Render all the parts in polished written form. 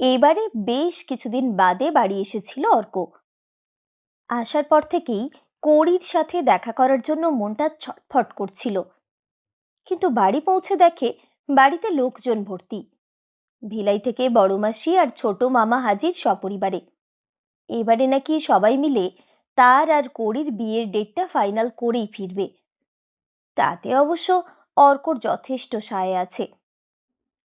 এবারে বেশ কিছুদিন বাদে বাড়ি এসেছিল অর্ক। আসার পর থেকেই কৌড়ির সাথে দেখা করার জন্য মনটা ছটফট করছিল। কিন্তু বাড়ি পৌঁছে দেখে বাড়িতে লোকজন ভর্তি। ভিলাই থেকে বড় মাসি আর ছোট মামা হাজির সপরিবারে। এবারে নাকি সবাই মিলে তার আর কৌড়ির বিয়ের ডেটটা ফাইনাল করেই ফিরবে। তাতে অবশ্য অর্কর যথেষ্ট সায় আছে।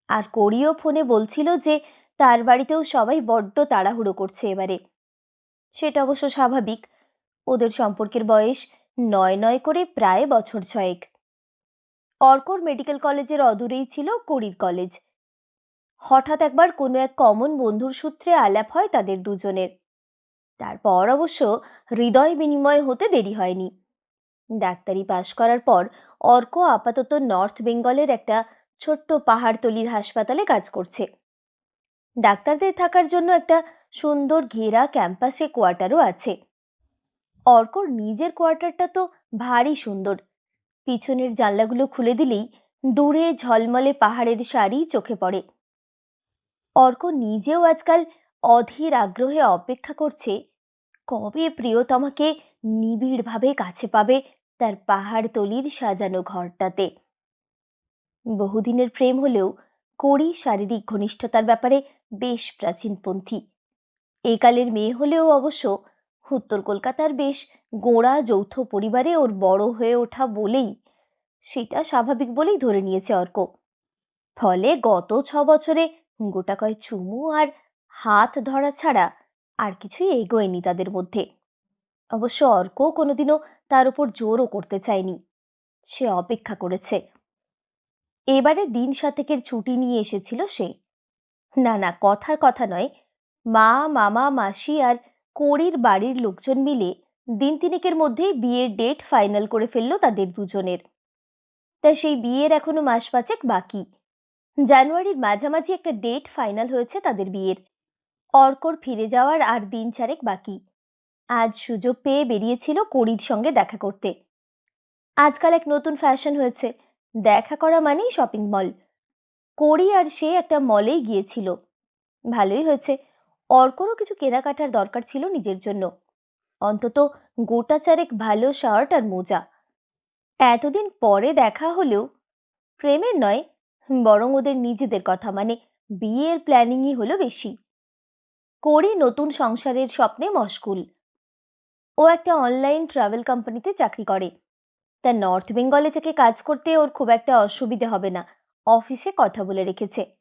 আর কৌড়িও ফোনে বলছিল যে তার বাড়িতেও সবাই বড্ড তাড়াহুড়ো করছে এবারে। সেটা অবশ্য স্বাভাবিক, ওদের সম্পর্কের বয়স নয় নয় করে প্রায় বছর ছয়েক। অর্কর মেডিকেল কলেজের অদূরেই ছিল কৌড়ির কলেজ। হঠাৎ একবার কোনো এক কমন বন্ধুর সূত্রে আলাপ হয় তাদের দুজনের। তারপর অবশ্য হৃদয় বিনিময় হতে দেরি হয়নি। ডাক্তারি পাশ করার পর অর্ক আপাতত নর্থ বেঙ্গলের একটা ছোট্ট পাহাড়তলির হাসপাতালে কাজ করছে। ডাক্তারদের থাকার জন্য একটা সুন্দর ঘেরা ক্যাম্পাসে কোয়ার্টারও আছে। অর্কর নিজের কোয়ার্টারটা তো ভারী সুন্দর। পিছনের জানলাগুলো খুলে দিলেই দূরে ঝলমলে পাহাড়ের সারি চোখে পড়ে। অর্ক নিজেও আজকাল অধীর আগ্রহে অপেক্ষা করছে কবে প্রিয়তমাকে নিবিড়ভাবে কাছে পাবে তার পাহাড়তলির সাজানো ঘরটাতে। বহুদিনের প্রেম হলেও কড়ি শারীরিক ঘনিষ্ঠতার ব্যাপারে বেশ প্রাচীনপন্থী। এই কালের মেয়ে হলেও অবশ্য উত্তর কলকাতার বেশ গোঁড়া যৌথ পরিবারে ওর বড় হয়ে ওঠা বলেই সেটা স্বাভাবিক বলেই ধরে নিয়েছে অর্ক। ফলে গত 6 বছরে গোটা কয় চুমু আর হাত ধরা ছাড়া আর কিছুই এগোয়নি তাদের মধ্যে। অবশ্য অর্ক কোনোদিনও তার উপর জোরও করতে চায়নি, সে অপেক্ষা করেছে। এবারে দিন সাতেকের ছুটি নিয়ে এসেছিল সে। না না, কথার কথা নয়, মা মামা মাসি আর কড়ির বাড়ির লোকজন মিলে দিন তিনেকের মধ্যেই বিয়ের ডেট ফাইনাল করে ফেললো তাদের দুজনের। তাই সেই বিয়ের এখনো মাস পাঁচেক বাকি। জানুয়ারির মাঝামাঝি একটা ডেট ফাইনাল হয়েছে তাদের বিয়ের। অর্কর ফিরে যাওয়ার আর দিন চারেক বাকি। আজ সুযোগ পেয়ে বেরিয়েছিল কড়ির সঙ্গে দেখা করতে। আজকাল এক নতুন ফ্যাশন হয়েছে, দেখা করা মানেই শপিং মল। কড়ি আর সে একটা মলেই গিয়েছিল। ভালোই হয়েছে, অর্করও কিছু কেনাকাটার দরকার ছিল নিজের জন্য। অন্তত গোটা চারেক ভালো শার্ট আর মোজা। এতদিন পরে দেখা হলেও প্রেমের নয়, বরং ওদের নিজেদের কথা মানে বিয়ের প্ল্যানিংই হলো বেশি। কড়ি নতুন সংসারের স্বপ্নে মশগুল। ও একটা অনলাইন ট্রাভেল কোম্পানিতে চাকরি করে। তা নর্থ বেঙ্গলে থেকে কাজ করতে ওর খুব একটা অসুবিধে হবে না, অফিসে কথা বলে রেখেছে।